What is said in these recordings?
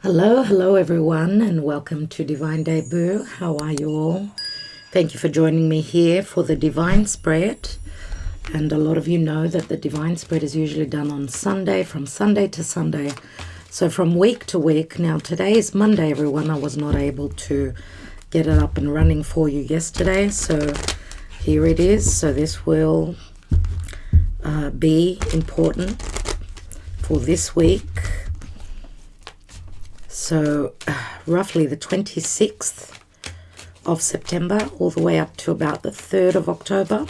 Hello everyone, and welcome to Divine Debut. How are you all? Thank you for joining me here for the Divine Spread. And a lot of you know that the Divine Spread is usually done on Sunday, from Sunday to Sunday. So from week to week. Now today is Monday, everyone. I was not able to get it up and running for you yesterday. So here it is. So this will be important for this week. So roughly the 26th of September all the way up to about the 3rd of October.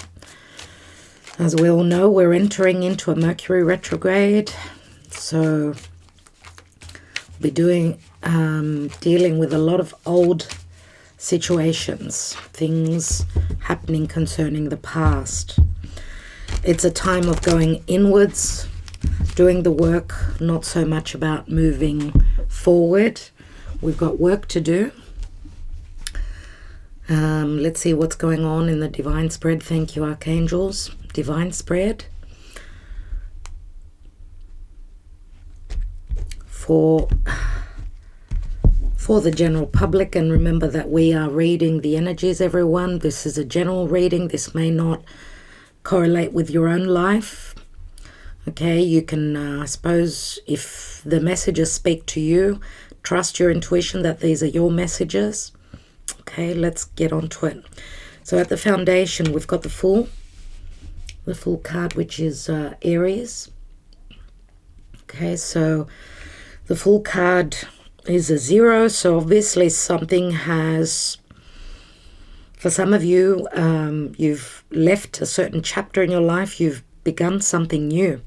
As we all know, we're entering into a Mercury retrograde. So we'll be dealing with a lot of old situations, things happening concerning the past. It's a time of going inwards, doing the work, not so much about moving forward. We've got work to do. Let's see what's going on in the Divine Spread. Thank you, Archangels. Divine Spread for the general public. And remember that we are reading the energies, everyone. This is a general reading. This may not correlate with your own life. Okay, you can, I suppose, if the messages speak to you, trust your intuition that these are your messages. Okay, let's get on to it. So at the foundation, we've got the Fool card, which is Aries. Okay, so the Fool card is a 0. So obviously something has, for some of you, you've left a certain chapter in your life. You've begun something new,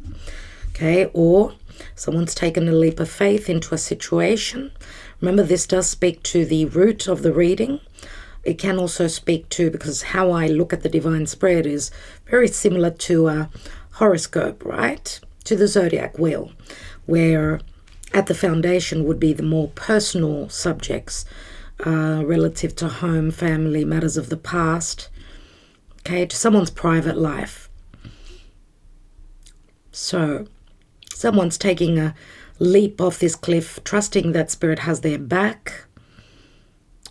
okay, or someone's taken a leap of faith into a situation. Remember, this does speak to the root of the reading. It can also speak to, because how I look at the Divine Spread is very similar to a horoscope, right, to the zodiac wheel, where at the foundation would be the more personal subjects relative to home, family, matters of the past, okay, to someone's private life. So someone's taking a leap off this cliff, trusting that Spirit has their back.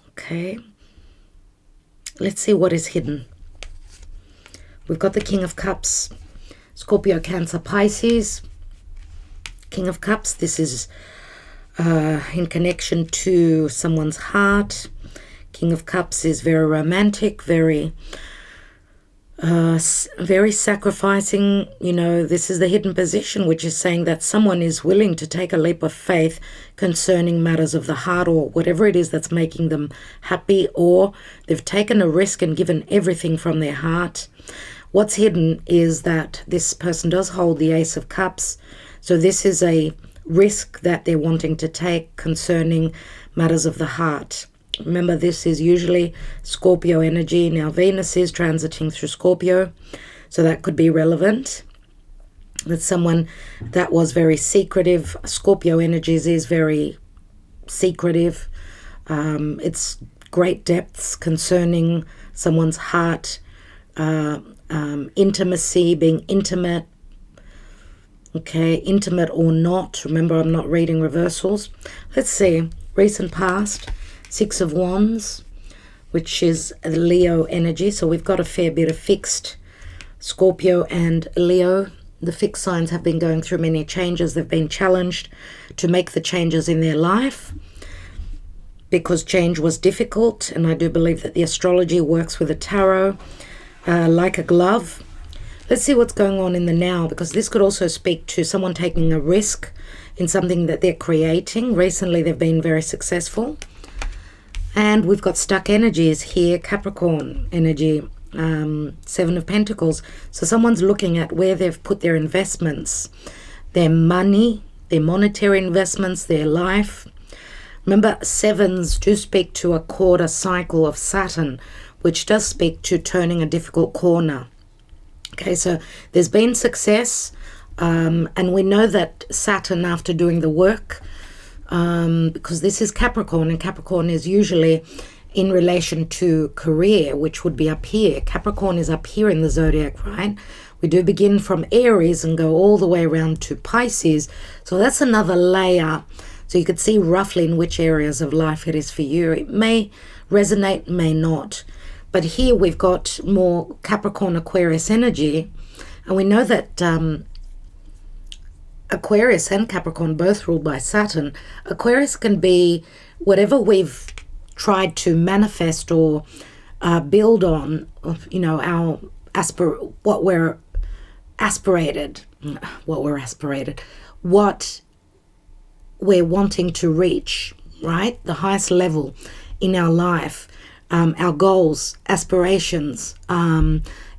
Okay. Let's see what is hidden. We've got the King of Cups, Scorpio, Cancer, Pisces. King of Cups, this is in connection to someone's heart. King of Cups is very romantic, very sacrificing. You know, this is the hidden position, which is saying that someone is willing to take a leap of faith concerning matters of the heart, or whatever it is that's making them happy, or they've taken a risk and given everything from their heart. What's hidden is that this person does hold the Ace of Cups. So this is a risk that they're wanting to take concerning matters of the heart. Remember, this is usually Scorpio energy. Now, Venus is transiting through Scorpio, so that could be relevant. That's someone that was very secretive. Scorpio energies is very secretive. It's great depths concerning someone's heart, intimacy, being intimate. Okay, intimate or not. Remember, I'm not reading reversals. Let's see. Recent past. 6 of Wands, which is Leo energy. So we've got a fair bit of fixed Scorpio and Leo. The fixed signs have been going through many changes. They've been challenged to make the changes in their life because change was difficult. And I do believe that the astrology works with the tarot like a glove. Let's see what's going on in the now, because this could also speak to someone taking a risk in something that they're creating. Recently, they've been very successful. And we've got stuck energies here, Capricorn energy, 7 of Pentacles. So someone's looking at where they've put their investments, their money, their monetary investments, their life. Remember, 7s do speak to a quarter cycle of Saturn, which does speak to turning a difficult corner. Okay, so there's been success, and we know that Saturn, after doing the work, because this is Capricorn, and Capricorn is usually in relation to career, which would be up here. Capricorn is up here in the zodiac, right? We do begin from Aries and go all the way around to Pisces. So that's another layer. So you could see roughly in which areas of life it is for you. It may resonate, may not. But here we've got more Capricorn Aquarius energy. And we know that Aquarius and Capricorn both ruled by Saturn. Aquarius can be whatever we've tried to manifest or build on, you know, what we're aspirated, what we're wanting to reach, right? The highest level in our life, our goals, aspirations,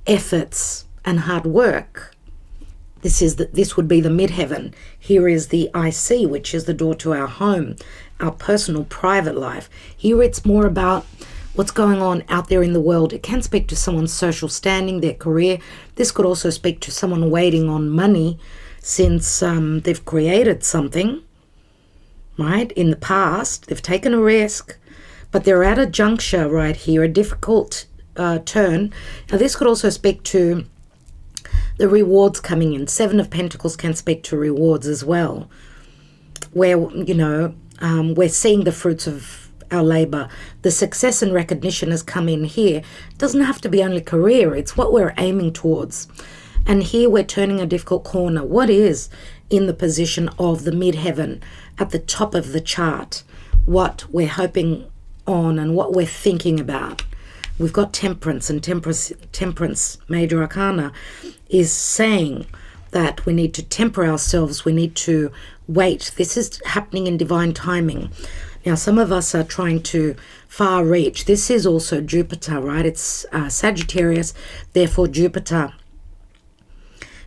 efforts, and hard work. This would be the midheaven. Here is the IC, which is the door to our home, our personal, private life. Here it's more about what's going on out there in the world. It can speak to someone's social standing, their career. This could also speak to someone waiting on money since they've created something, right? In the past, they've taken a risk, but they're at a juncture right here, a difficult turn. Now, this could also speak to the rewards coming in. Seven of Pentacles can speak to rewards as well, where, you know, we're seeing the fruits of our labor. The success and recognition has come in here. It doesn't have to be only career. It's what we're aiming towards. And here we're turning a difficult corner. What is in the position of the midheaven at the top of the chart? What we're hoping on and what we're thinking about. We've got Temperance, and Temperance, Major Arcana, is saying that we need to temper ourselves. We need to wait. This is happening in divine timing. Now, some of us are trying to far reach. This is also Jupiter, right? It's Sagittarius, therefore Jupiter.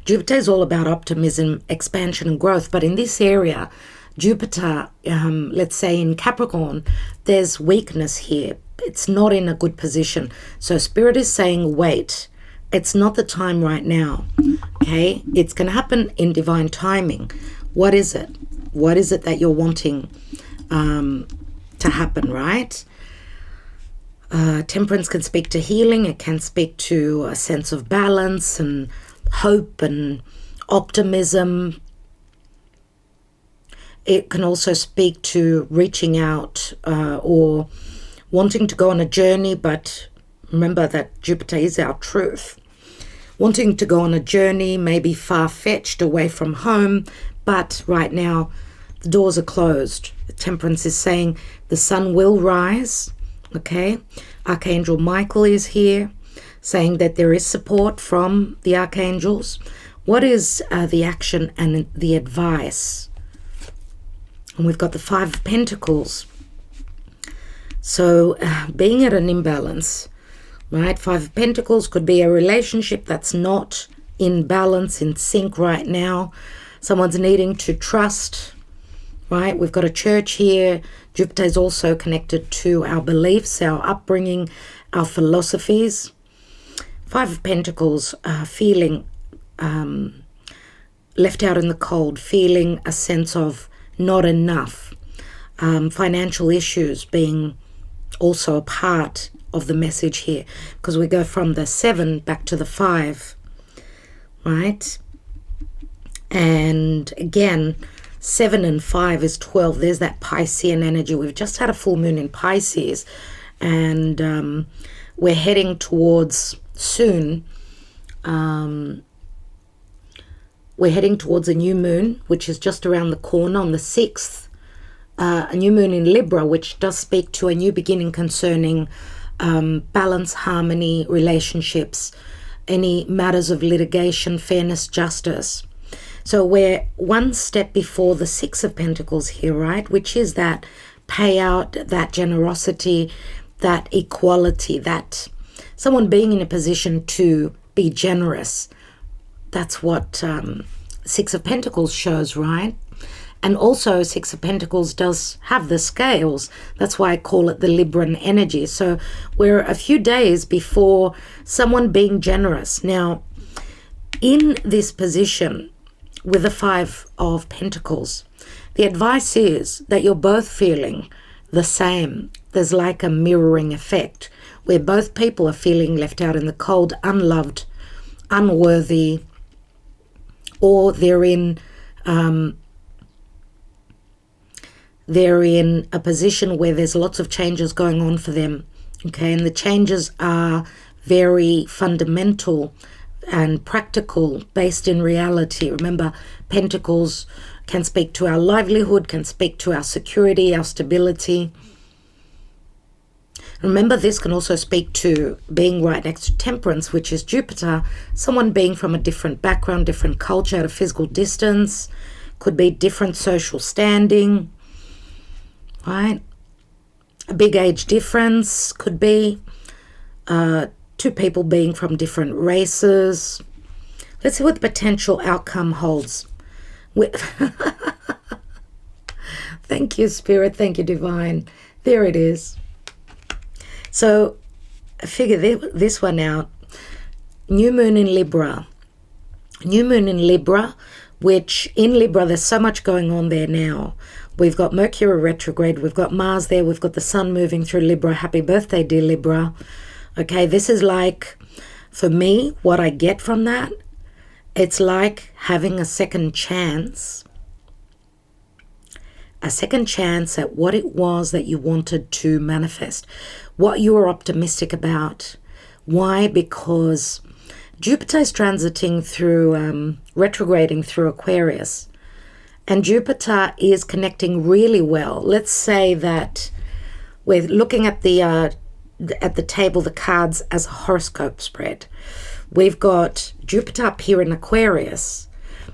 Jupiter is all about optimism, expansion, and growth. But in this area, Jupiter, let's say in Capricorn, there's weakness here. It's not in a good position. So Spirit is saying, wait. It's not the time right now, okay? It's going to happen in divine timing. What is it? What is it that you're wanting to happen, right? Temperance can speak to healing. It can speak to a sense of balance and hope and optimism. It can also speak to reaching out or wanting to go on a journey, but remember that Jupiter is our truth. Wanting to go on a journey, maybe far-fetched, away from home, but right now the doors are closed. Temperance is saying the sun will rise, okay? Archangel Michael is here, saying that there is support from the archangels. What is the action and the advice? And we've got the Five of Pentacles. So being at an imbalance, right? Five of Pentacles could be a relationship that's not in balance, in sync right now. Someone's needing to trust, right? We've got a church here. Jupiter is also connected to our beliefs, our upbringing, our philosophies. Five of Pentacles, feeling left out in the cold, feeling a sense of not enough. Financial issues being also a part of the message here, because we go from the 7 back to the 5, right? And again, 7 and 5 is 12. There's that Piscean energy. We've just had a full moon in Pisces, and we're heading towards soon. We're heading towards a new moon, which is just around the corner on the 6th. A new moon in Libra, which does speak to a new beginning concerning balance, harmony, relationships, any matters of litigation, fairness, justice. So we're one step before the 6 of Pentacles here, right? Which is that payout, that generosity, that equality, that someone being in a position to be generous. That's what 6 of Pentacles shows, right? And also 6 of Pentacles does have the scales. That's why I call it the Libran energy. So we're a few days before someone being generous. Now, in this position with the 5 of Pentacles, the advice is that you're both feeling the same. There's like a mirroring effect where both people are feeling left out in the cold, unloved, unworthy, or they're in they're in a position where there's lots of changes going on for them. Okay, and the changes are very fundamental and practical, based in reality. Remember, Pentacles can speak to our livelihood, can speak to our security, our stability. Remember, this can also speak to being right next to Temperance, which is Jupiter, someone being from a different background, different culture, at a physical distance, could be different social standing, right? A big age difference could be two people being from different races. Let's see what the potential outcome holds. Thank you, Spirit. Thank you, Divine. There it is. So figure this one out. New moon in Libra. New moon in Libra, which in Libra, there's so much going on there now. We've got Mercury retrograde. We've got Mars there. We've got the sun moving through Libra. Happy birthday, dear Libra. Okay, this is like, for me, what I get from that, it's like having a second chance. A second chance at what it was that you wanted to manifest, what you were optimistic about. Why? Because Jupiter is transiting through, retrograding through Aquarius. And Jupiter is connecting really well. Let's say that we're looking at the table, the cards as a horoscope spread. We've got Jupiter up here in Aquarius.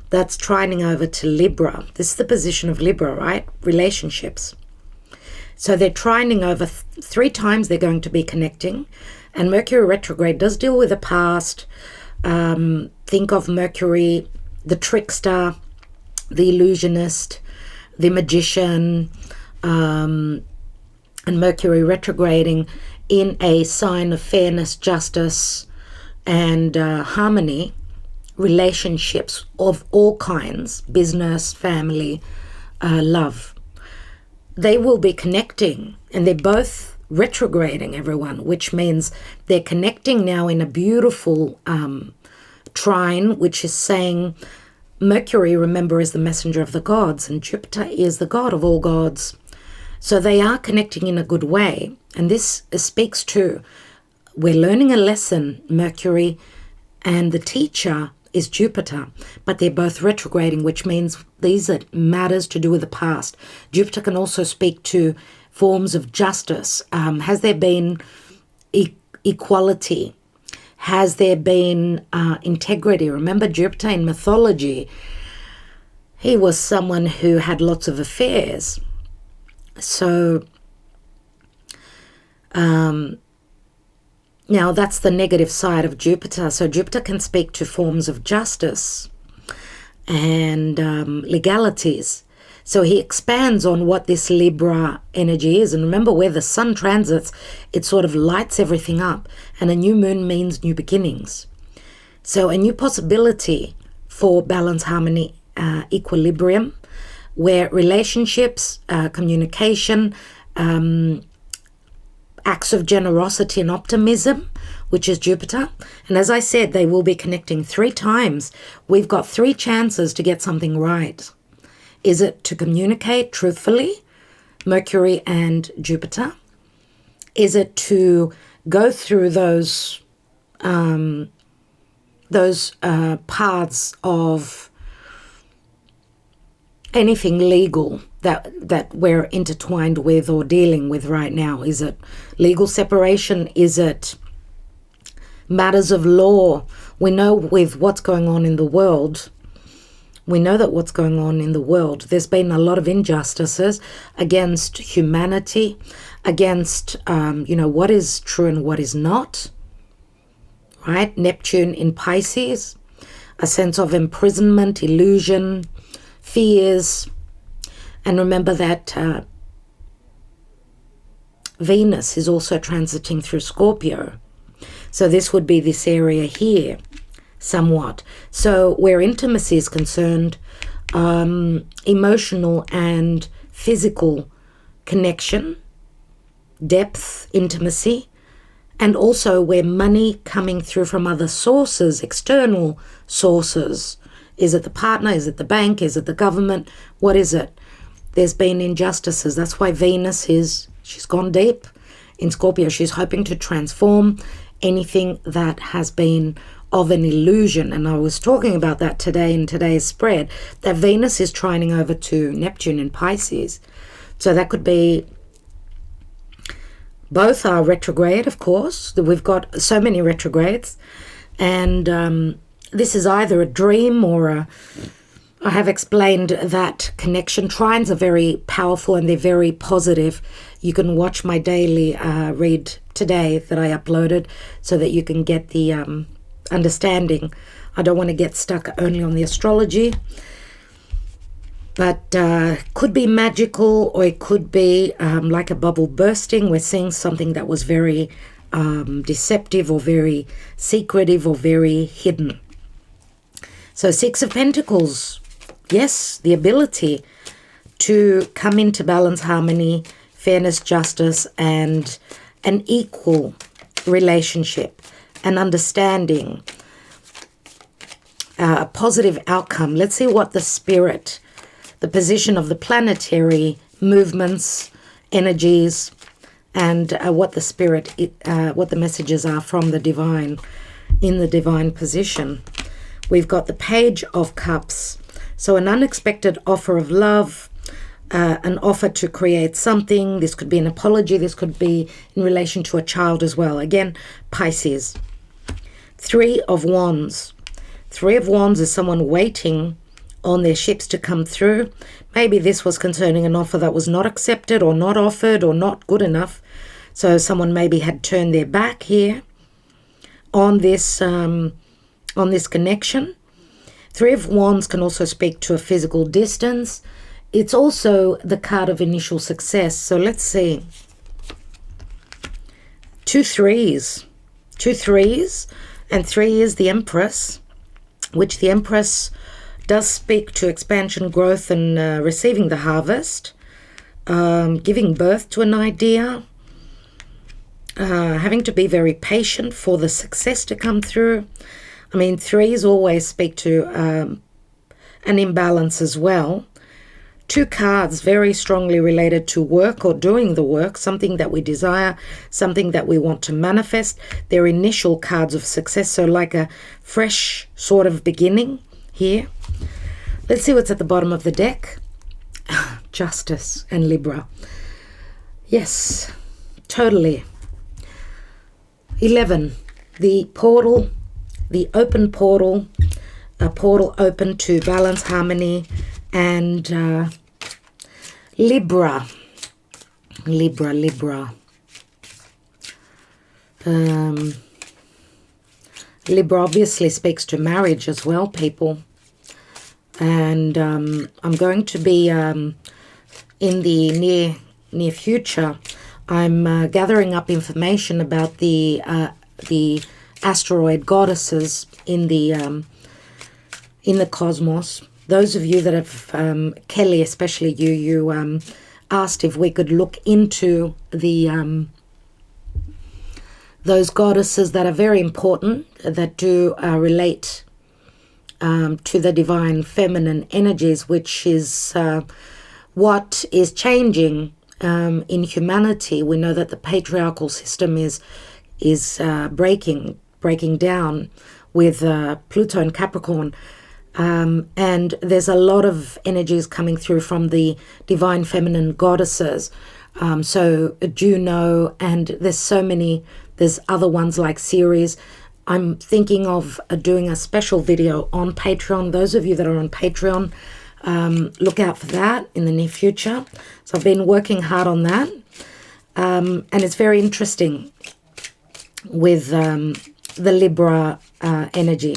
That's trining over to Libra. This is the position of Libra, right? Relationships. So they're trining over 3 times they're going to be connecting. And Mercury retrograde does deal with the past. Think of Mercury, the trickster, the illusionist, the magician, and Mercury retrograding in a sign of fairness, justice, and harmony. Relationships of all kinds, business, family, love. They will be connecting, and they're both retrograding, everyone, which means they're connecting now in a beautiful trine, which is saying Mercury, remember, is the messenger of the gods, and Jupiter is the god of all gods. So they are connecting in a good way, and this speaks to, we're learning a lesson, Mercury, and the teacher is Jupiter, but they're both retrograding, which means these are matters to do with the past. Jupiter can also speak to forms of justice. Has there been equality? Has there been integrity? Remember, Jupiter in mythology, he was someone who had lots of affairs. So now that's the negative side of Jupiter. So Jupiter can speak to forms of justice and legalities. So he expands on what this Libra energy is. And remember, where the sun transits, it sort of lights everything up. And a new moon means new beginnings. So a new possibility for balance, harmony, equilibrium, where relationships, communication, acts of generosity and optimism, which is Jupiter. And as I said, they will be connecting 3 times. We've got 3 chances to get something right. Is it to communicate truthfully, Mercury and Jupiter? Is it to go through those paths of anything legal that we're intertwined with or dealing with right now? Is it legal separation? Is it matters of law? We know with what's going on in the world, there's been a lot of injustices against humanity, against, what is true and what is not, right? Neptune in Pisces, a sense of imprisonment, illusion, fears. And remember that Venus is also transiting through Scorpio. So this would be this area here, somewhat. So where intimacy is concerned, emotional and physical connection, depth, intimacy, and also where money coming through from other sources, external sources. Is it the partner? Is it the bank? Is it the government? What is it? there's been injustices. That's why Venus she's gone deep in Scorpio. She's hoping to transform anything that has been of an illusion. And I was talking about that today in today's spread, that Venus is trining over to Neptune in Pisces. So that could be, both are retrograde, of course. We've got so many retrogrades. And this is either a dream or I have explained that connection. Trines are very powerful and they're very positive. You can watch my daily read today that I uploaded so that you can get the understanding. I don't want to get stuck only on the astrology. But could be magical, or it could be like a bubble bursting. We're seeing something that was very deceptive or very secretive or very hidden. So 6 of Pentacles, yes, the ability to come into balance, harmony, fairness, justice, and an equal relationship, an understanding, a positive outcome. Let's see what the spirit, the position of the planetary movements, energies, and what the spirit, what the messages are from the divine, in the divine position. We've got the Page of Cups. So an unexpected offer of love, an offer to create something. This could be an apology. This could be in relation to a child as well. Again, Pisces. 3 of Wands. 3 of Wands is someone waiting on their ships to come through. Maybe this was concerning an offer that was not accepted or not offered or not good enough. So someone maybe had turned their back here on this connection. 3 of Wands can also speak to a physical distance. It's also the card of initial success. So let's see. 2 threes. 2 threes. And 3 is the Empress, which the Empress does speak to expansion, growth, and receiving the harvest, giving birth to an idea, having to be very patient for the success to come through. I mean, 3s always speak to an imbalance as well. 2 cards very strongly related to work or doing the work, something that we desire, something that we want to manifest. They're initial cards of success, so like a fresh sort of beginning here. Let's see what's at the bottom of the deck. Justice and Libra. Yes, totally. 11, the portal, the open portal, a portal open to balance, harmony, and Libra. Libra. Libra obviously speaks to marriage as well, people. And I'm going to be in the near future. I'm gathering up information about the asteroid goddesses in the cosmos. Those of you that have, Kelly, especially you asked if we could look into the those goddesses that are very important, that do relate to the divine feminine energies, which is what is changing in humanity. We know that the patriarchal system is breaking down with Pluto and Capricorn. And there's a lot of energies coming through from the divine feminine goddesses. So Juno, and there's so many, there's other ones like Ceres. I'm thinking of doing a special video on Patreon. Those of you that are on Patreon, look out for that in the near future. So I've been working hard on that. And it's very interesting with the Libra energy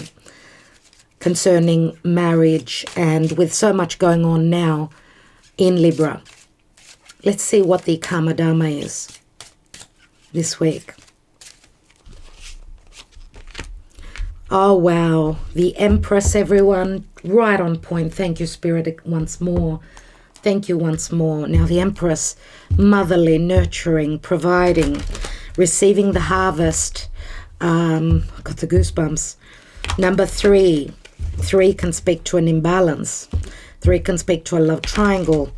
concerning marriage, and with so much going on now in Libra. Let's see what the Karma Dharma is this week. Oh, wow. The Empress, everyone. Right on point. Thank you, Spirit, once more. Thank you once more. Now, the Empress, motherly, nurturing, providing, receiving the harvest. Got the goosebumps. Number 3. 3 can speak to an imbalance. 3 can speak to a love triangle.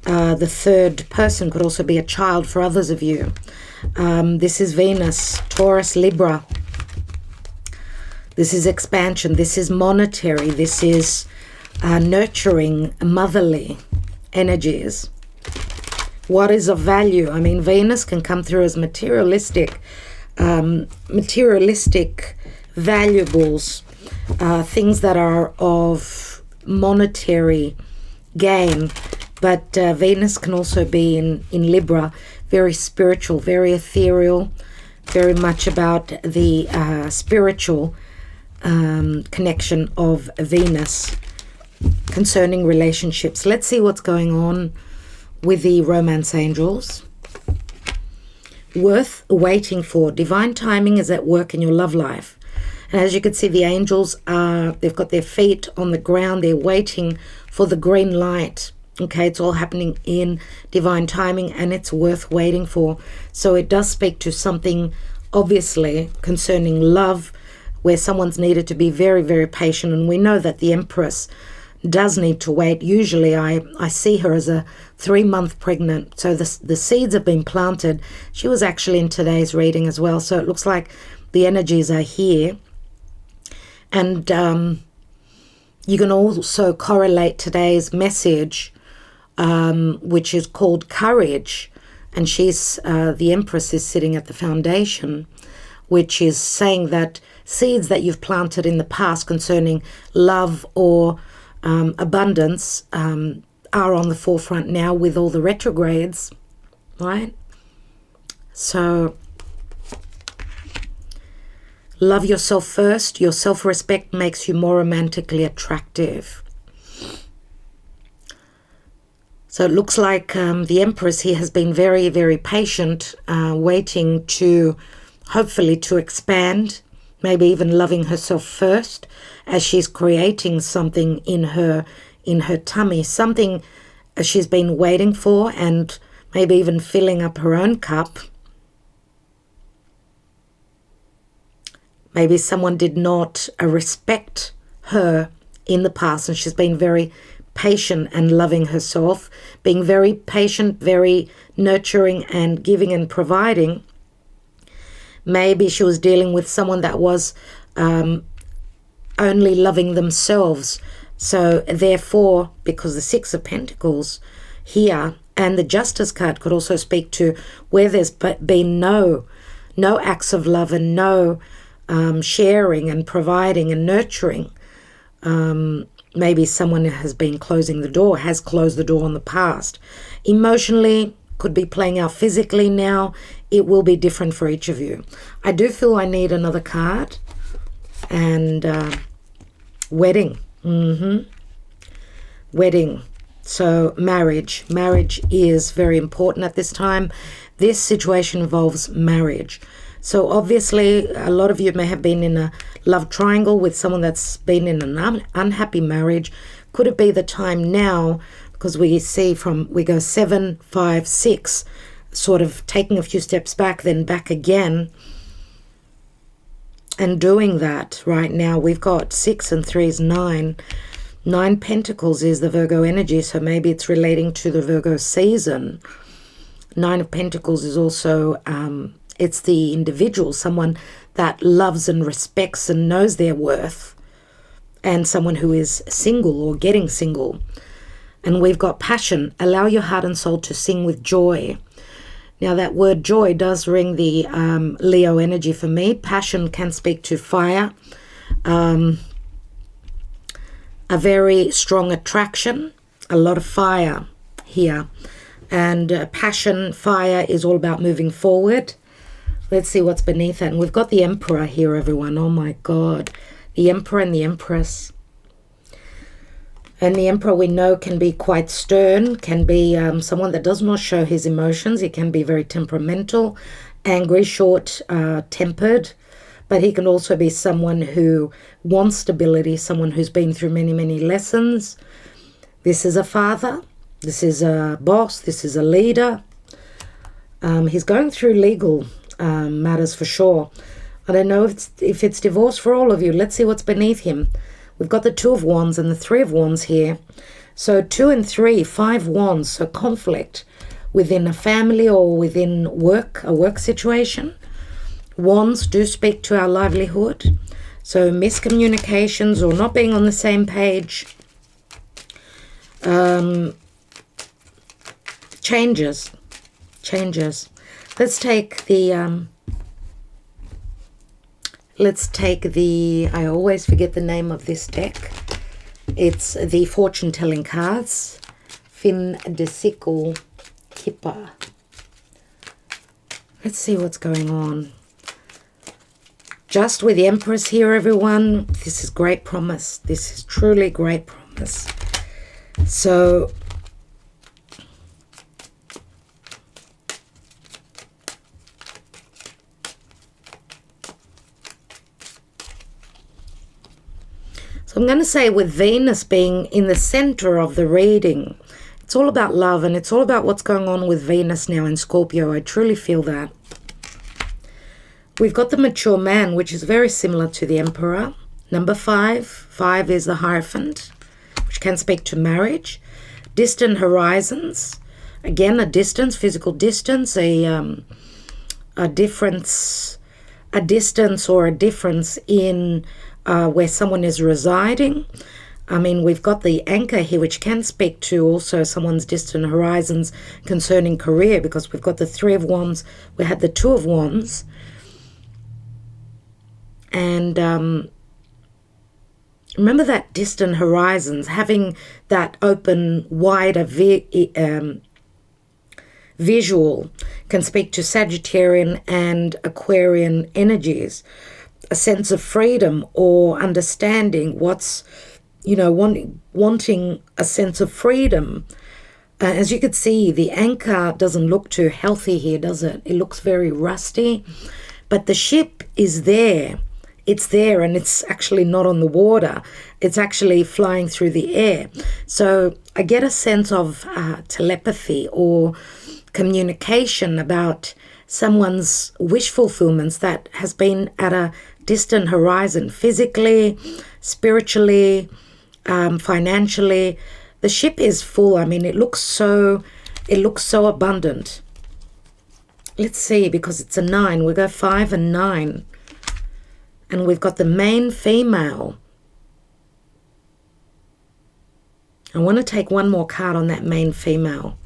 The third person could also be a child for others of you. This is Venus, Taurus, Libra. This is expansion. This is monetary. This is nurturing, motherly energies. What is of value? I mean, Venus can come through as materialistic valuables, things that are of monetary gain. But Venus can also be in Libra, very spiritual, very ethereal, very much about the spiritual connection of Venus concerning relationships. Let's see what's going on with the romance angels. Worth waiting for. Divine timing is at work in your love life. And as you can see, the angels they've got their feet on the ground. They're waiting for the green light. Okay, it's all happening in divine timing, and it's worth waiting for. So it does speak to something, obviously, concerning love, where someone's needed to be very, very patient. And we know that the Empress does need to wait. Usually I see her as a 3-month pregnant. So the seeds have been planted. She was actually in today's reading as well. So it looks like the energies are here. And you can also correlate today's message, which is called courage. And she's the Empress is sitting at the foundation, which is saying that seeds that you've planted in the past concerning love or abundance are on the forefront now with all the retrogrades, right? So love yourself first. Your self-respect makes you more romantically attractive. So it looks like the Empress here has been very, very patient, waiting to hopefully to expand, maybe even loving herself first as she's creating something in her tummy, something she's been waiting for, and maybe even filling up her own cup. Maybe someone did not respect her in the past, and she's been very patient and loving herself, being very patient, very nurturing and giving and providing. Maybe she was dealing with someone that was only loving themselves. So therefore, because the Six of Pentacles here and the Justice card could also speak to where there's been no acts of love and no sharing and providing and nurturing. Maybe someone has been closing the door, has closed the door in the past. Emotionally, could be playing out physically now. It will be different for each of you. I do feel I need another card. And wedding. Wedding. So marriage. Marriage is very important at this time. This situation involves marriage. So obviously, a lot of you may have been in a love triangle with someone that's been in an unhappy marriage. Could it be the time now? Because we go 7, 5, 6, sort of taking a few steps back, then back again. And doing that right now, we've got 6 and 3 is 9. 9 Pentacles is the Virgo energy, so maybe it's relating to the Virgo season. 9 of Pentacles is also, it's the individual, someone that loves and respects and knows their worth, and someone who is single or getting single. And we've got passion. Allow your heart and soul to sing with joy. Now that word joy does ring the Leo energy for me. Passion can speak to fire, a very strong attraction, a lot of fire here. And passion, fire is all about moving forward. Let's see what's beneath that. And we've got the Emperor here, everyone. Oh my God. The Emperor and the Empress. And the Emperor, we know, can be quite stern, can be someone that does not show his emotions. He can be very temperamental, angry, short-tempered. But he can also be someone who wants stability, someone who's been through many, many lessons. This is a father. This is a boss. This is a leader. He's going through legal matters for sure. I don't know if it's divorce for all of you. Let's see what's beneath him. We've got the 2 of Wands and the 3 of Wands here. So 2 and 3, 5 wands, so conflict within a family or within work, a work situation. Wands do speak to our livelihood. So miscommunications or not being on the same page. Changes. Let's take the, I always forget the name of this deck. It's the fortune telling cards. Fin de Sickle Kipper. Let's see what's going on. Just with the Empress here, everyone. This is great promise. This is truly great promise. So I'm going to say with Venus being in the center of the reading, it's all about love and it's all about what's going on with Venus now in Scorpio. I truly feel that. We've got the mature man, which is very similar to the Emperor. Number 5. 5 is the Hierophant, which can speak to marriage. Distant horizons. Again, a distance, physical distance, a distance or a difference in where someone is residing. I mean, we've got the anchor here, which can speak to also someone's distant horizons concerning career, because we've got the 3 of Wands, we had the 2 of Wands. And remember that distant horizons, having that open, wider visual can speak to Sagittarian and Aquarian energies. A sense of freedom or understanding what's, wanting a sense of freedom. As you could see, the anchor doesn't look too healthy here, does it? It looks very rusty, but the ship is there. It's there, and it's actually not on the water. It's actually flying through the air. So I get a sense of telepathy or communication about someone's wish fulfillments that has been at a distant horizon, physically, spiritually, financially. The ship is full. I mean, it looks so abundant. Let's see, because it's a 9. We go 5 and 9. And we've got the main female. I want to take one more card on that main female.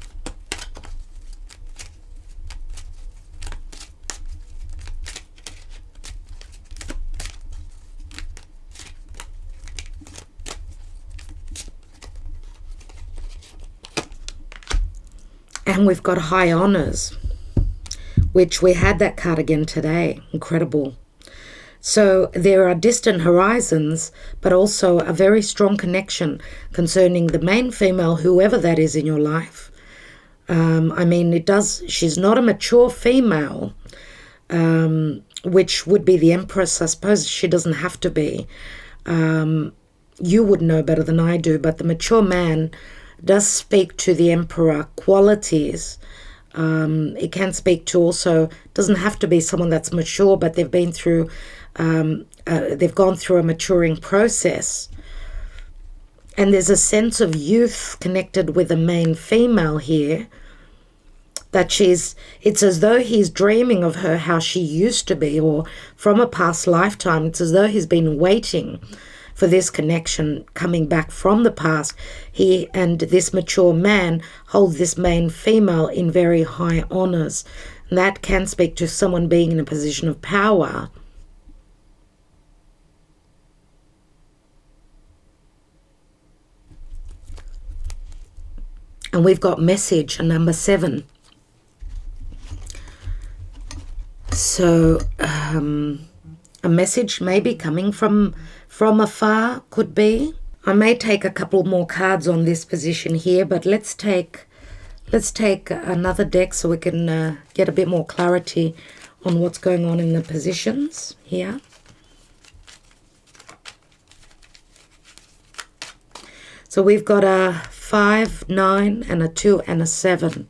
And we've got high honors, which we had that card again today. Incredible. So there are distant horizons, but also a very strong connection concerning the main female, whoever that is in your life. I mean, she's not a mature female, which would be the Empress. I suppose she doesn't have to be. You would know better than I do, but the mature man does speak to the Emperor qualities. It can speak to also, doesn't have to be someone that's mature, but they've been through, they've gone through a maturing process. And there's a sense of youth connected with the main female here, that it's as though he's dreaming of her how she used to be, or from a past lifetime. It's as though he's been waiting for this connection coming back from the past. He and this mature man hold this main female in very high honors. And that can speak to someone being in a position of power. And we've got message, number 7. So a message maybe coming from afar, could be. I may take a couple more cards on this position here, but let's take another deck so we can get a bit more clarity on what's going on in the positions here. So we've got a 5, 9, and a 2 and a 7.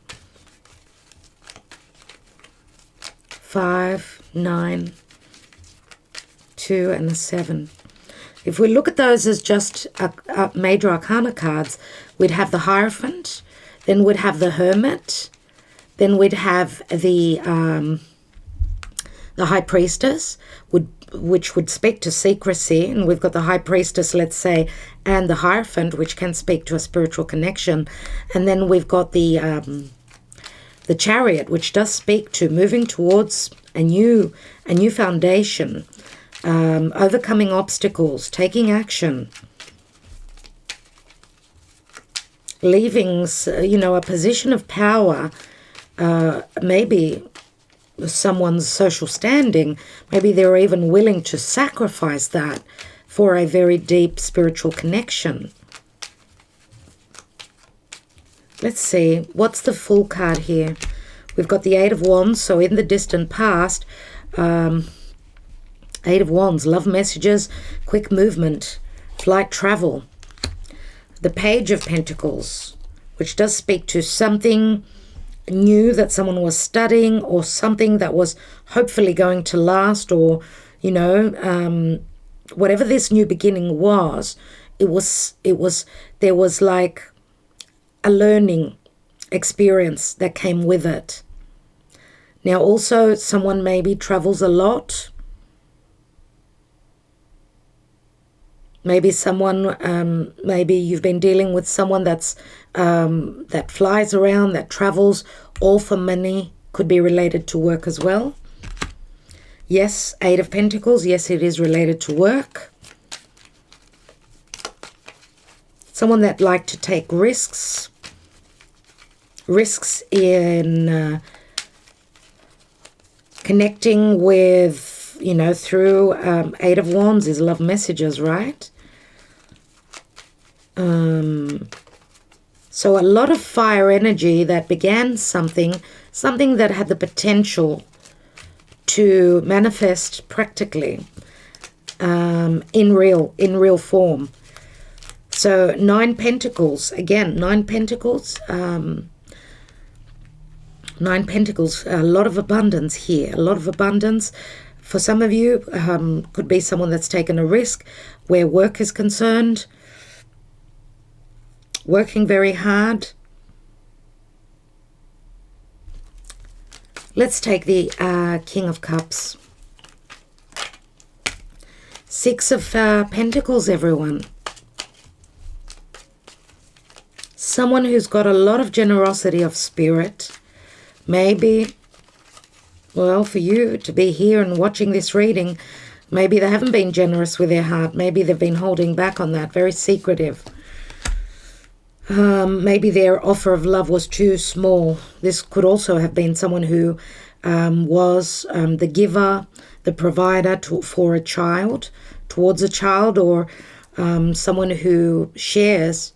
5, 9, 2 and a 7. If we look at those as just major arcana cards, we'd have the Hierophant, then we'd have the Hermit, then we'd have the High Priestess, which would speak to secrecy, and we've got the High Priestess, let's say, and the Hierophant, which can speak to a spiritual connection, and then we've got the Chariot, which does speak to moving towards a new foundation, overcoming obstacles, taking action, leaving, a position of power, maybe someone's social standing, maybe they're even willing to sacrifice that for a very deep spiritual connection. Let's see, what's the Fool card here? We've got the Eight of Wands, so in the distant past, Eight of Wands, love messages, quick movement, flight travel. The Page of Pentacles, which does speak to something new that someone was studying, or something that was hopefully going to last, or whatever this new beginning was, there was like a learning experience that came with it. Now also, someone maybe travels a lot. Maybe someone, maybe you've been dealing with someone that flies around, that travels, all for money. Could be related to work as well. Yes, Eight of Pentacles. Yes, it is related to work. Someone that liked to take risks. Risks in connecting with, through Eight of Wands is love messages, right? So a lot of fire energy that began something that had the potential to manifest practically in real form. So Nine Pentacles, again, Nine Pentacles, a lot of abundance here, a lot of abundance. For some of you, could be someone that's taken a risk where work is concerned, working very hard. Let's take the King of Cups. Six of Pentacles, everyone. Someone who's got a lot of generosity of spirit. Maybe, well, for you to be here and watching this reading, maybe they haven't been generous with their heart. Maybe they've been holding back on that, very secretive. Maybe their offer of love was too small. This could also have been someone who was the giver, the provider for a child, towards a child, or someone who shares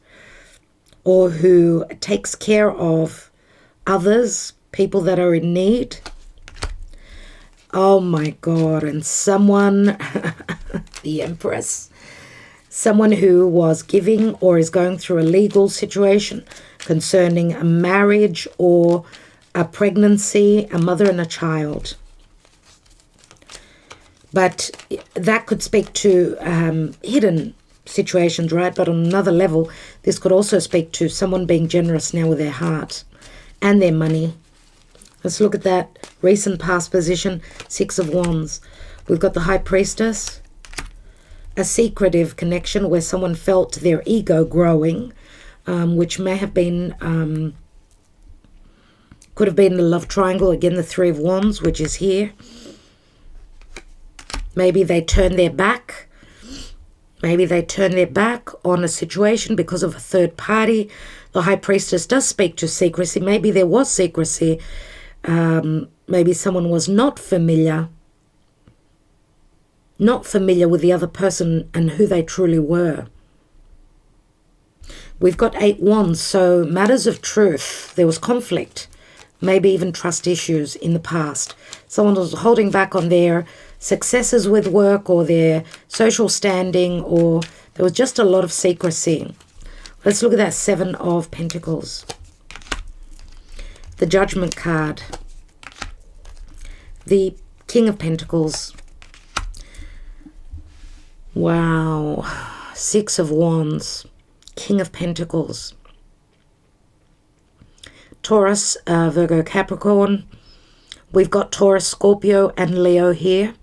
or who takes care of others, people that are in need. Oh my God, and someone, the Empress, someone who was giving or is going through a legal situation concerning a marriage or a pregnancy, a mother and a child. But that could speak to hidden situations, right? But on another level, this could also speak to someone being generous now with their heart and their money. Let's look at that recent past position, Six of Wands. We've got the High Priestess, a secretive connection where someone felt their ego growing, which may have been, could have been the love triangle. Again, the Three of Wands, which is here. Maybe they turned their back. Maybe they turned their back on a situation because of a third party. The High Priestess does speak to secrecy. Maybe there was secrecy. Maybe someone was not familiar with the other person and who they truly were. We've got Eight Wands, so matters of truth. There was conflict, maybe even trust issues in the past. Someone was holding back on their successes with work or their social standing, or there was just a lot of secrecy. Let's look at that Seven of Pentacles. The Judgment card. The King of Pentacles. Wow. Six of Wands. King of Pentacles. Taurus, Virgo, Capricorn. We've got Taurus, Scorpio, and Leo here.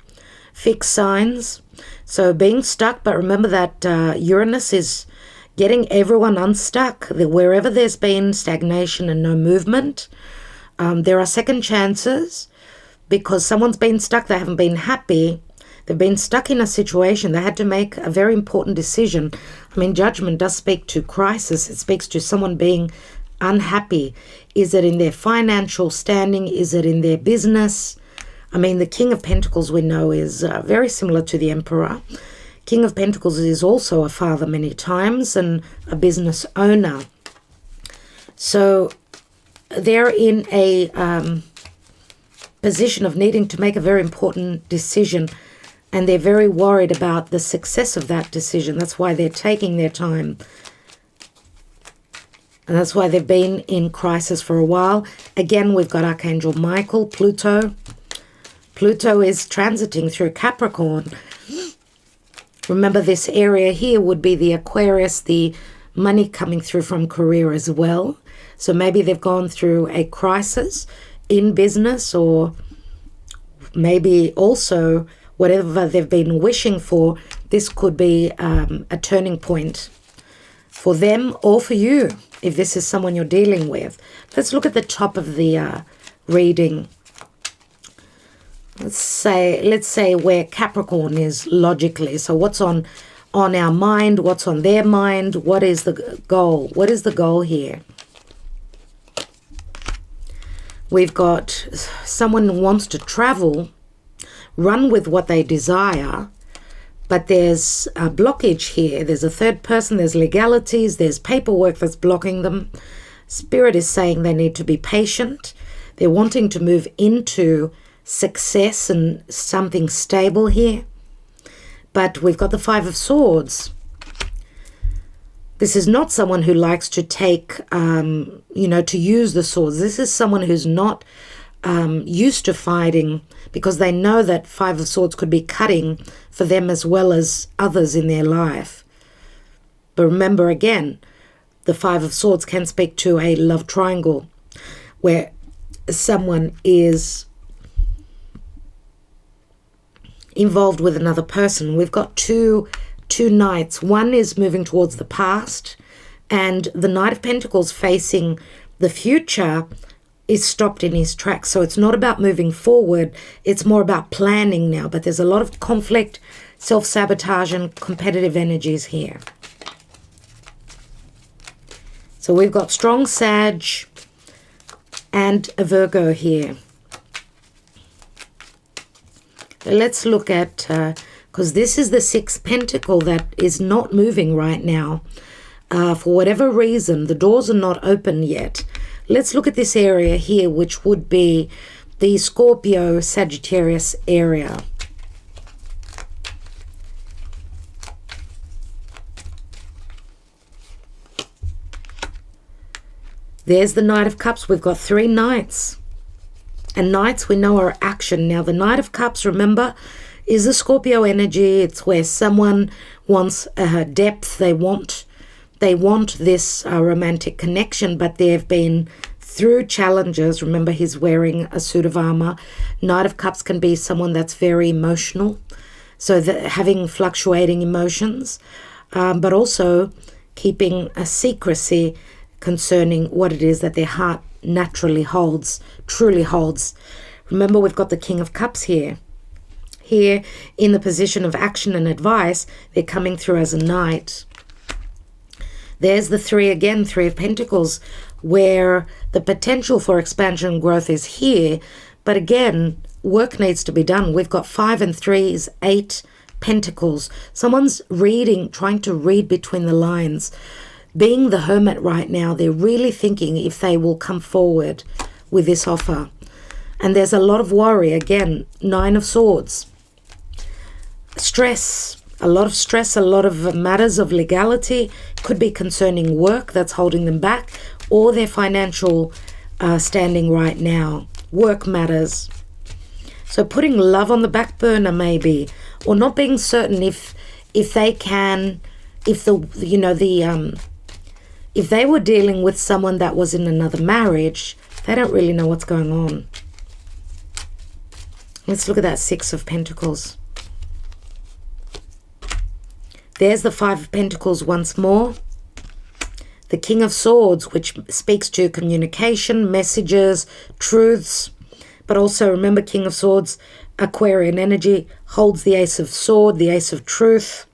Fixed signs. So being stuck, but remember that Uranus is getting everyone unstuck. Wherever there's been stagnation and no movement, there are second chances because someone's been stuck. They haven't been happy. They've been stuck in a situation. They had to make a very important decision. I mean, judgment does speak to crisis. It speaks to someone being unhappy. Is it in their financial standing? Is it in their business? I mean, the King of Pentacles we know is very similar to the Emperor. King of Pentacles is also a father many times and a business owner. So they're in a position of needing to make a very important decision, and they're very worried about the success of that decision. That's why they're taking their time. And that's why they've been in crisis for a while. Again, we've got Archangel Michael, Pluto. Pluto is transiting through Capricorn. Remember, this area here would be the Aquarius, the money coming through from career as well. So maybe they've gone through a crisis in business, or maybe also whatever they've been wishing for. This could be a turning point for them or for you, if this is someone you're dealing with. Let's look at the top of the reading. Let's say where Capricorn is logically. So what's on our mind? What's on their mind? What is the goal? What is the goal here? We've got someone who wants to travel, run with what they desire, but there's a blockage here. There's a third person, there's legalities, there's paperwork that's blocking them. Spirit is saying they need to be patient. They're wanting to move into success and something stable here. But we've got the Five of Swords. This is not someone who likes to take, to use the swords. This is someone who's not used to fighting, because they know that Five of Swords could be cutting for them as well as others in their life. But remember, again, the Five of Swords can speak to a love triangle where someone is involved with another person. We've got two knights. One is moving towards the past, and the Knight of Pentacles facing the future is stopped in his tracks. So it's not about moving forward, it's more about planning now. But there's a lot of conflict, self-sabotage, and competitive energies here. So we've got strong Sag and a Virgo here. Let's look at, because this is the Sixth Pentacle that is not moving right now. For whatever reason, the doors are not open yet. Let's look at this area here, which would be the Scorpio Sagittarius area. There's the Knight of Cups. We've got three Knights. And Knights we know are action. Now the Knight of Cups, remember, is the Scorpio energy. It's where someone wants depth. They want this romantic connection, but they've been through challenges. Remember, he's wearing a suit of armor. Knight of Cups can be someone that's very emotional, so having fluctuating emotions, but also keeping a secrecy concerning what it is that their heart naturally holds, truly holds. Remember, we've got the King of Cups here. Here, in the position of action and advice, they're coming through as a knight. There's the three again, Three of Pentacles, where the potential for expansion and growth is here. But again, work needs to be done. We've got 5 and 3 is 8 Pentacles. Someone's reading, trying to read between the lines. Being the Hermit right now, they're really thinking if they will come forward with this offer. And there's a lot of worry. Again, 9 of Swords. Stress, a lot of stress, a lot of matters of legality. Could be concerning work that's holding them back, or their financial standing right now. Work matters. So putting love on the back burner maybe, or not being certain if if they can, if the, you know, the, if they were dealing with someone that was in another marriage, they don't really know what's going on. Let's look at that Six of Pentacles. There's the Five of Pentacles once more. The King of Swords, which speaks to communication, messages, truths. But also remember, King of Swords, Aquarian energy, holds the Ace of Sword, the Ace of Truth.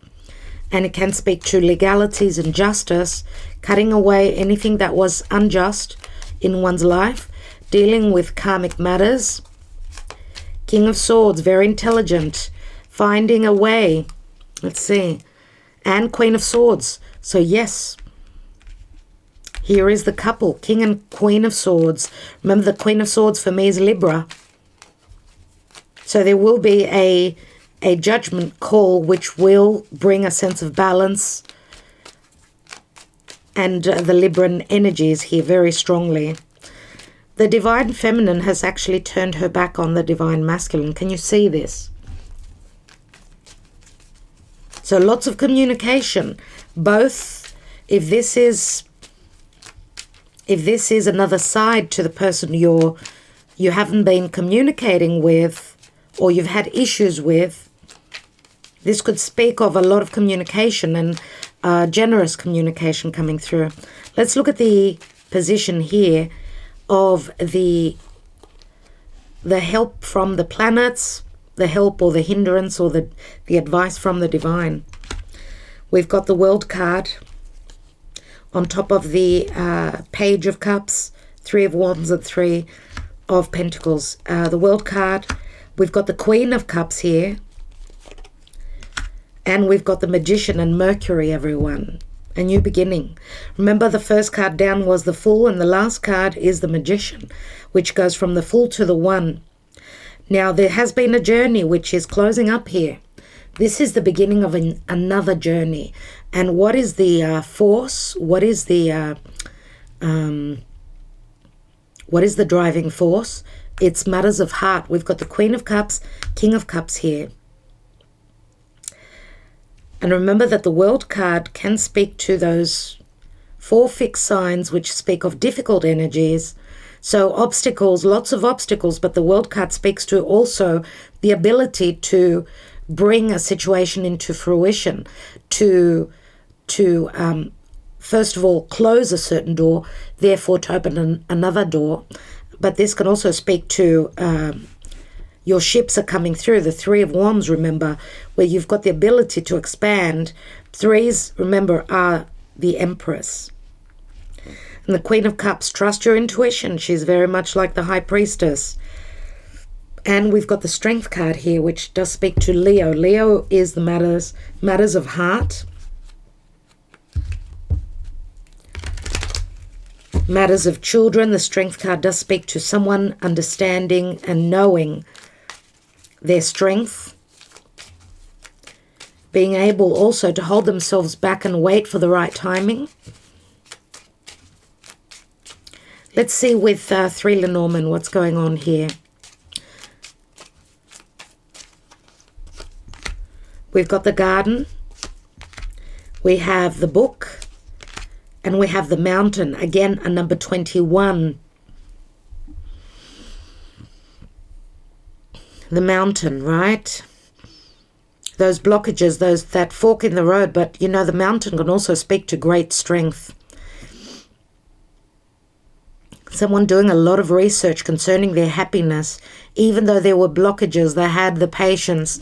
And it can speak to legalities and justice, cutting away anything that was unjust in one's life, dealing with karmic matters. King of Swords, very intelligent, finding a way. Let's see. And Queen of Swords. So yes, here is the couple, King and Queen of Swords. Remember, the Queen of Swords for me is Libra. So there will be a judgment call which will bring a sense of balance. And the Libran energy is here very strongly. The Divine Feminine has actually turned her back on the Divine Masculine. Can you see this? So lots of communication. Both, if this is another side to the person you haven't been communicating with, or you've had issues with, this could speak of a lot of communication and generous communication coming through. Let's look at the position here of the help from the planets, the help or the hindrance or the advice from the divine. We've got the World card on top of the Page of Cups, Three of Wands and Three of Pentacles. The World card, we've got the Queen of Cups here. And we've got the Magician and Mercury, everyone. A new beginning. Remember, the first card down was the Fool, and the last card is the Magician, which goes from the Fool to the One. Now, there has been a journey which is closing up here. This is the beginning of another journey. And what is the force? What is the driving force? It's matters of heart. We've got the Queen of Cups, King of Cups here. And remember that the World card can speak to those 4 fixed signs which speak of difficult energies. So obstacles, lots of obstacles, but the World card speaks to also the ability to bring a situation into fruition, to first of all close a certain door, therefore to open another door. But this can also speak to your ships are coming through. The Three of Wands, remember, where you've got the ability to expand. Threes, remember, are the Empress. And the Queen of Cups, trust your intuition. She's very much like the High Priestess. And we've got the Strength card here, which does speak to Leo. Leo is the matters of heart. Matters of children. The Strength card does speak to someone understanding and knowing their strength, being able also to hold themselves back and wait for the right timing. Let's see with 3 Lenormand what's going on here. We've got the Garden, we have the Book, and we have the Mountain. Again, a number 21. The Mountain, right? Those blockages, that fork in the road. But, you know, the Mountain can also speak to great strength. Someone doing a lot of research concerning their happiness. Even though there were blockages, they had the patience.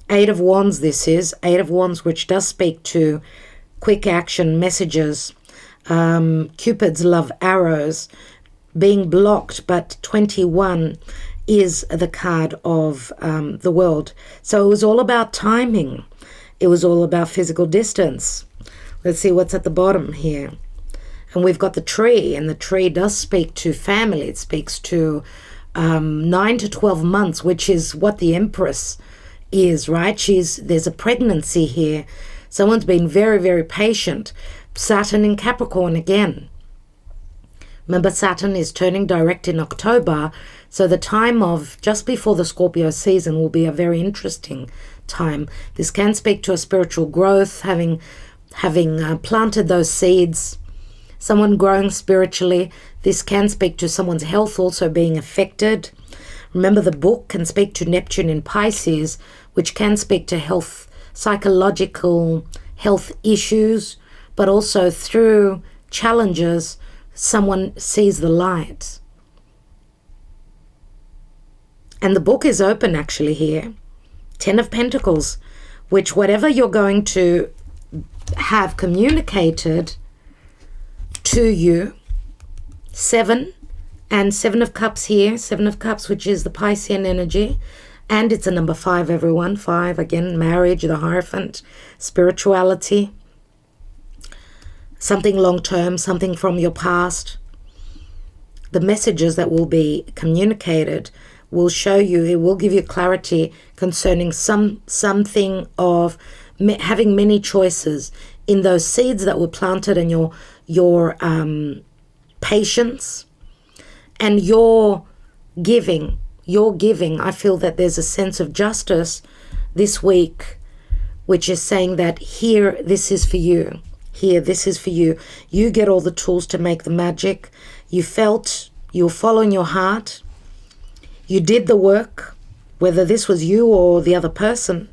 8 of Wands, this is. 8 of Wands, which does speak to quick action messages. Cupid's love arrows being blocked, but 21 is the card of the World. So it was all about timing. It was all about physical distance. Let's see what's at the bottom here. And we've got the Tree, and the Tree does speak to family. It speaks to 9 to 12 months, which is what the Empress is, right? There's a pregnancy here. Someone's been very, very patient. Saturn in Capricorn again. Remember, Saturn is turning direct in October, so the time of just before the Scorpio season will be a very interesting time. This can speak to a spiritual growth, having planted those seeds, someone growing spiritually. This can speak to someone's health also being affected. Remember, the book can speak to Neptune in Pisces, which can speak to health, psychological health issues, but also through challenges, someone sees the light. And the book is open actually here. 10 of Pentacles, which whatever you're going to have communicated to you, 7 and 7 of Cups here, 7 of Cups, which is the Piscean energy, and it's a number 5, everyone. 5, again, marriage, the Hierophant, spirituality, something long-term, something from your past. The messages that will be communicated will show you, it will give you clarity concerning something of having many choices in those seeds that were planted, and your patience and your giving. I feel that there's a sense of justice this week, which is saying that here, this is for you. Here, this is for you. You get all the tools to make the magic. You felt, you were following your heart. You did the work, whether this was you or the other person.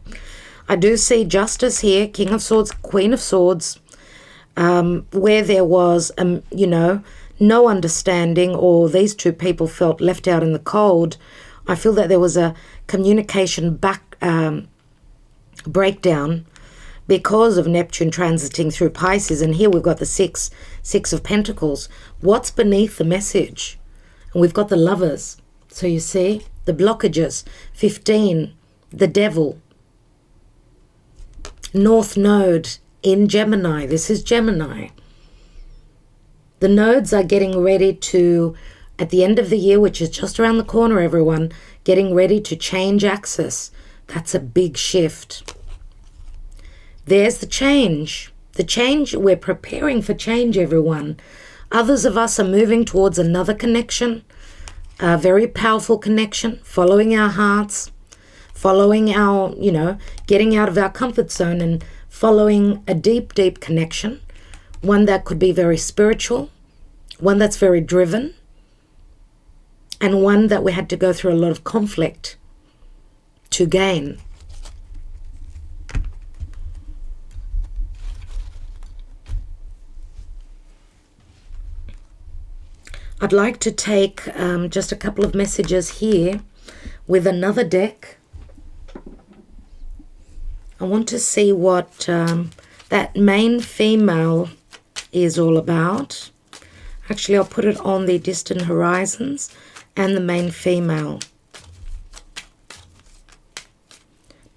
I do see justice here, King of Swords, Queen of Swords, where there was, no understanding, or these two people felt left out in the cold. I feel that there was a communication breakdown because of Neptune transiting through Pisces. And here we've got the six of Pentacles. What's beneath the message? And we've got the Lovers. So you see, the blockages, 15, the Devil, North Node in Gemini. This is Gemini. The nodes are getting ready to, at the end of the year, which is just around the corner, everyone, getting ready to change axis. That's a big shift. There's the change. The change, we're preparing for change, everyone. Others of us are moving towards another connection, a very powerful connection, following our hearts, following our, getting out of our comfort zone and following a deep, deep connection, one that could be very spiritual, one that's very driven, and one that we had to go through a lot of conflict to gain. I'd like to take just a couple of messages here with another deck. I want to see what that main female is all about. Actually, I'll put it on the distant horizons and the main female.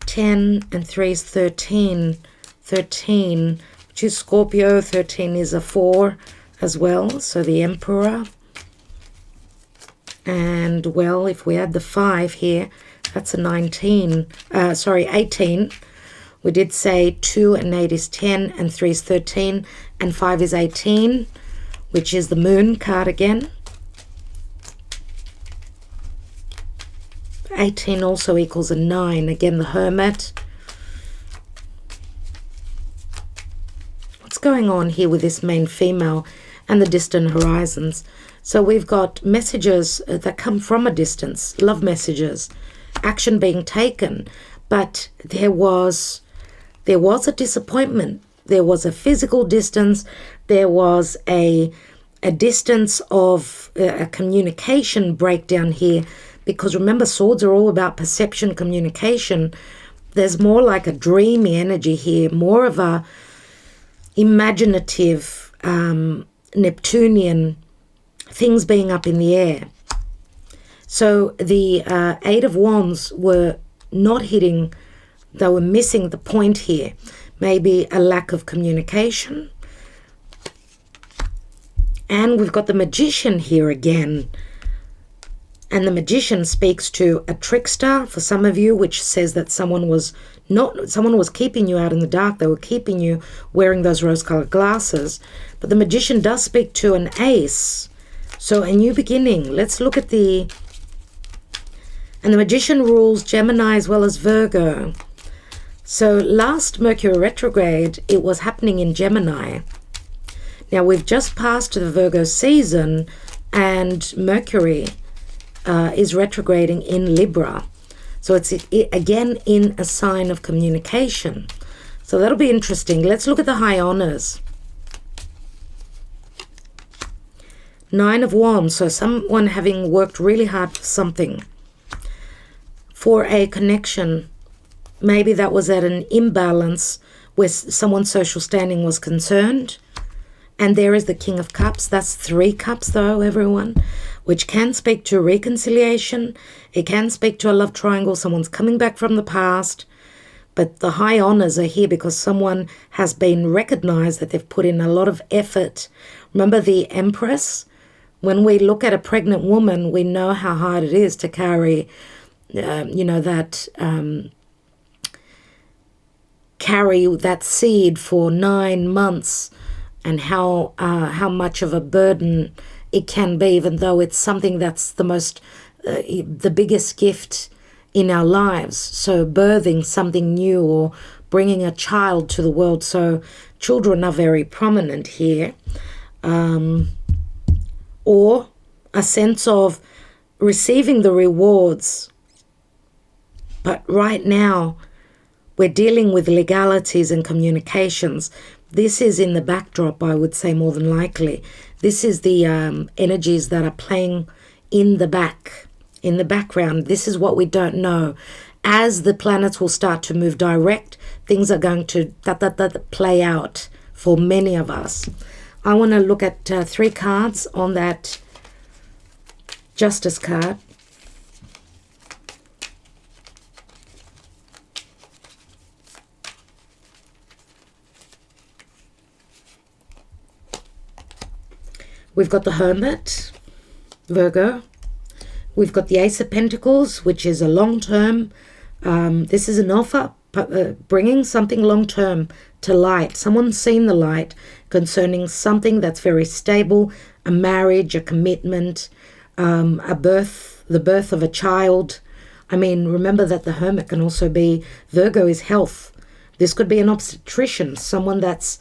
10 and 3 is 13. 13, which is Scorpio. 13 is a 4 as well, so the Emperor. And, well, if we add the 5 here, that's a 18. We did say 2 and 8 is 10, and 3 is 13, and 5 is 18, which is the Moon card again. 18 also equals a 9. Again, the Hermit. What's going on here with this main female and the distant horizons? So we've got messages that come from a distance, love messages, action being taken, but there was a disappointment. There was a physical distance. There was a distance of a communication breakdown here, because remember, swords are all about perception, communication. There's more like a dreamy energy here, more of a imaginative, Neptunian, things being up in the air. So the 8 of Wands were not hitting, they were missing the point here. Maybe a lack of communication. And we've got the Magician here again. And the Magician speaks to a trickster for some of you, which says that someone was keeping you out in the dark. They were keeping you wearing those rose-colored glasses. But the Magician does speak to an ace. So a new beginning. Let's look at and the Magician rules Gemini as well as Virgo. So last Mercury retrograde, it was happening in Gemini. Now we've just passed the Virgo season, and Mercury is retrograding in Libra. So it's again in a sign of communication. So that'll be interesting. Let's look at the high honors. 9 of Wands, so someone having worked really hard for something, for a connection. Maybe that was at an imbalance where someone's social standing was concerned. And there is the King of Cups. That's 3 cups though, everyone, which can speak to reconciliation. It can speak to a love triangle. Someone's coming back from the past. But the high honors are here because someone has been recognized that they've put in a lot of effort. Remember the Empress? When we look at a pregnant woman, we know how hard it is to carry, carry that seed for 9 months, and how much of a burden it can be, even though it's something that's the biggest gift in our lives. So birthing something new or bringing a child to the world. So children are very prominent here. Or a sense of receiving the rewards. But right now, we're dealing with legalities and communications. This is in the backdrop, I would say, more than likely. This is the energies that are playing in the background. This is what we don't know. As the planets will start to move direct, things are going to play out for many of us. I want to look at 3 cards on that Justice card. We've got the Hermit, Virgo. We've got the Ace of Pentacles, which is a long-term. This is an offer, bringing something long-term to light. Someone's seen the light concerning something that's very stable, a marriage, a commitment, the birth of a child. I mean, remember that the Hermit can also be, Virgo is health. This could be an obstetrician, someone that's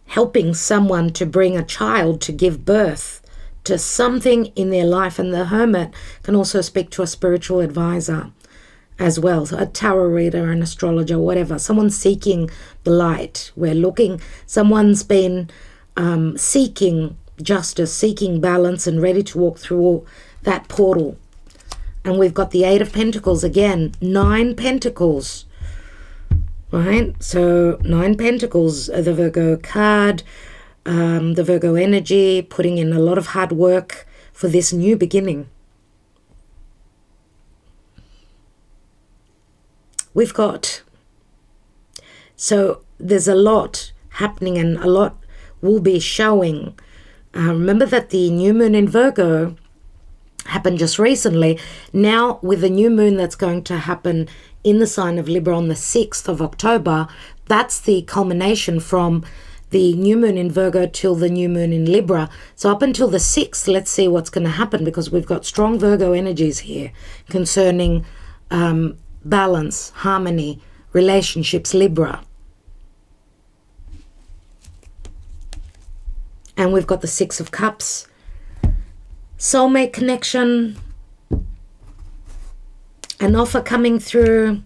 helping someone to bring a child, to give birth to something in their life. And the Hermit can also speak to a spiritual advisor as well, so a tarot reader, an astrologer, whatever. Someone seeking the light. Someone's been seeking justice, seeking balance, and ready to walk through that portal. And we've got the 8 of Pentacles again, 9 Pentacles. Right, so 9 Pentacles, the Virgo card, the Virgo energy, putting in a lot of hard work for this new beginning. We've got, so there's a lot happening and a lot will be showing. Remember that the new moon in Virgo happened just recently. Now with the new moon that's going to happen in the sign of Libra on the 6th of October, that's the culmination from the new moon in Virgo till the new moon in Libra. So up until the 6th, let's see what's going to happen, because we've got strong Virgo energies here concerning balance, harmony, relationships, Libra. And we've got the 6 of Cups, soulmate connection, an offer coming through,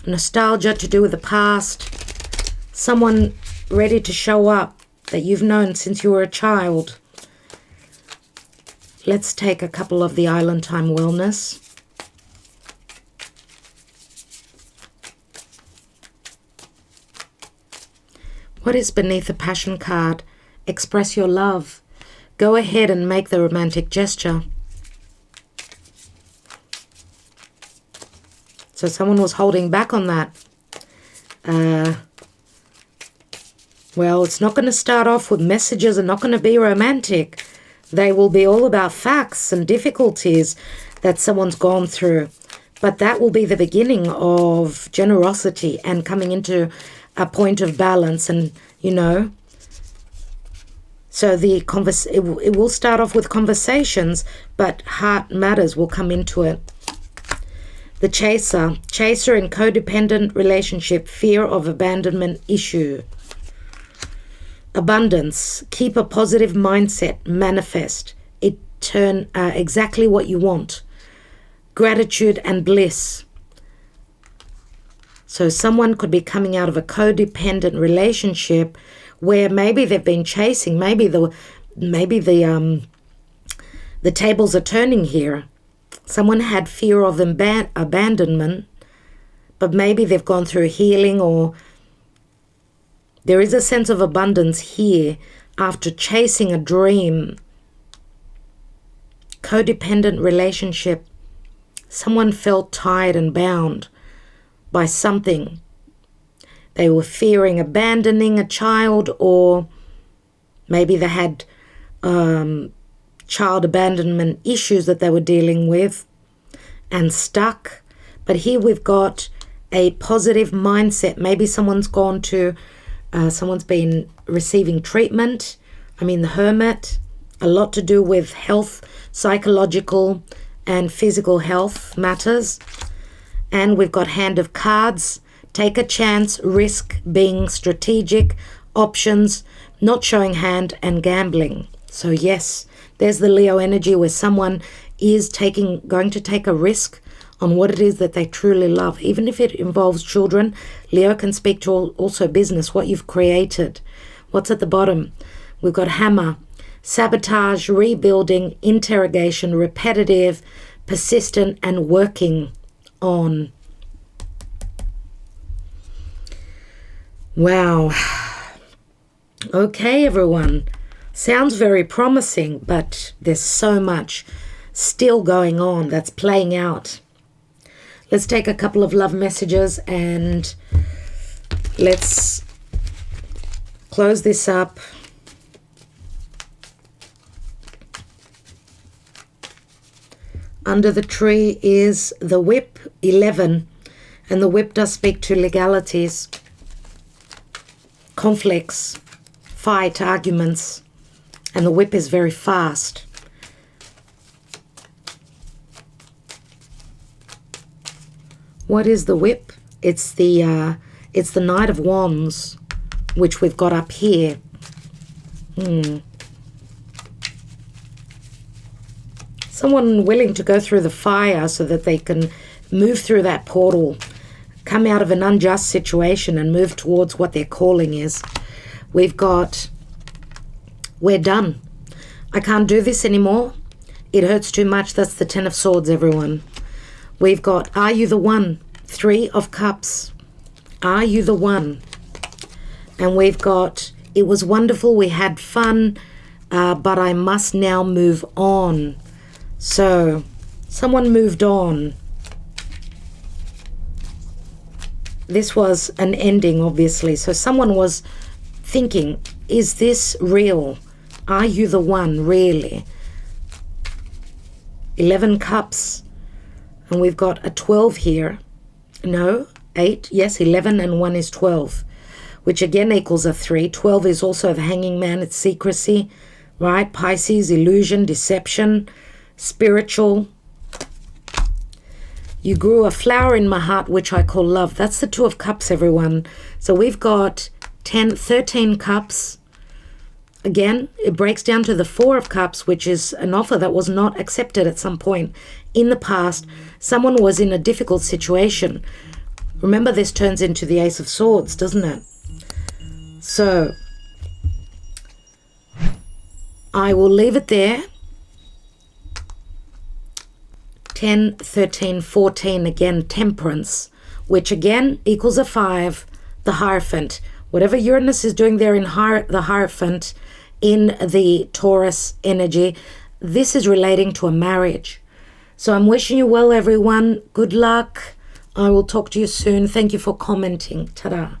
nostalgia to do with the past, someone ready to show up that you've known since you were a child. Let's take a couple of the Island Time Wellness. What is beneath the Passion card? Express your love. Go ahead and make the romantic gesture. So someone was holding back on that. Well, it's not going to start off with messages and not going to be romantic. They will be all about facts and difficulties that someone's gone through. But that will be the beginning of generosity and coming into a point of balance. And, you know, so it will start off with conversations, but heart matters will come into it. The chaser. Chaser in codependent relationship. Fear of abandonment issue. Abundance. Keep a positive mindset. Manifest. It turn exactly what you want. Gratitude and bliss. So someone could be coming out of a codependent relationship where maybe they've been chasing. Maybe the tables are turning here. Someone had fear of abandonment, but maybe they've gone through healing, or there is a sense of abundance here after chasing a dream. Codependent relationship. Someone felt tied and bound by something. They were fearing abandoning a child, or maybe they had child abandonment issues that they were dealing with and stuck. But here we've got a positive mindset. Maybe someone's been receiving treatment. The Hermit, a lot to do with health, psychological and physical health matters. And we've got Hand of Cards. Take a chance, risk, being strategic, options, not showing hand, and gambling. So yes, there's the Leo energy where someone is going to take a risk on what it is that they truly love. Even if it involves children, Leo can speak to also business, what you've created. What's at the bottom? We've got Hammer, sabotage, rebuilding, interrogation, repetitive, persistent, and working on. Wow. Okay, everyone. Sounds very promising, but there's so much still going on that's playing out. Let's take a couple of love messages and let's close this up. Under the tree is the whip, 11, and the whip does speak to legalities, conflicts, fight, arguments, and the whip is very fast. What is the whip? It's the Knight of Wands, which we've got up here. Someone willing to go through the fire so that they can move through that portal, come out of an unjust situation and move towards what their calling is. We've got, we're done. I can't do this anymore. It hurts too much. That's the Ten of Swords, everyone. We've got, are you the one? 3 of Cups. Are you the one? And we've got, it was wonderful. We had fun, but I must now move on. So, someone moved on. This was an ending, obviously. So someone was thinking, is this real? Are you the one, really? 11 Cups. And we've got a 12 here. No, 8. Yes, 11 and 1 is 12. Which again equals a 3. 12 is also the Hanging Man. It's secrecy, right? Pisces, illusion, deception, spiritual. You grew a flower in my heart, which I call love. That's the 2 of Cups, everyone. So we've got 13 Cups. Again, it breaks down to the 4 of Cups, which is an offer that was not accepted at some point in the past. Someone was in a difficult situation. Remember, this turns into the Ace of Swords, doesn't it? So, I will leave it there. 10, 13, 14, again, Temperance, which again equals a 5, the Hierophant. Whatever Uranus is doing there in the Hierophant, in the Taurus energy, this is relating to a marriage. So I'm wishing you well, everyone. Good luck. I will talk to you soon. Thank you for commenting. Ta-da.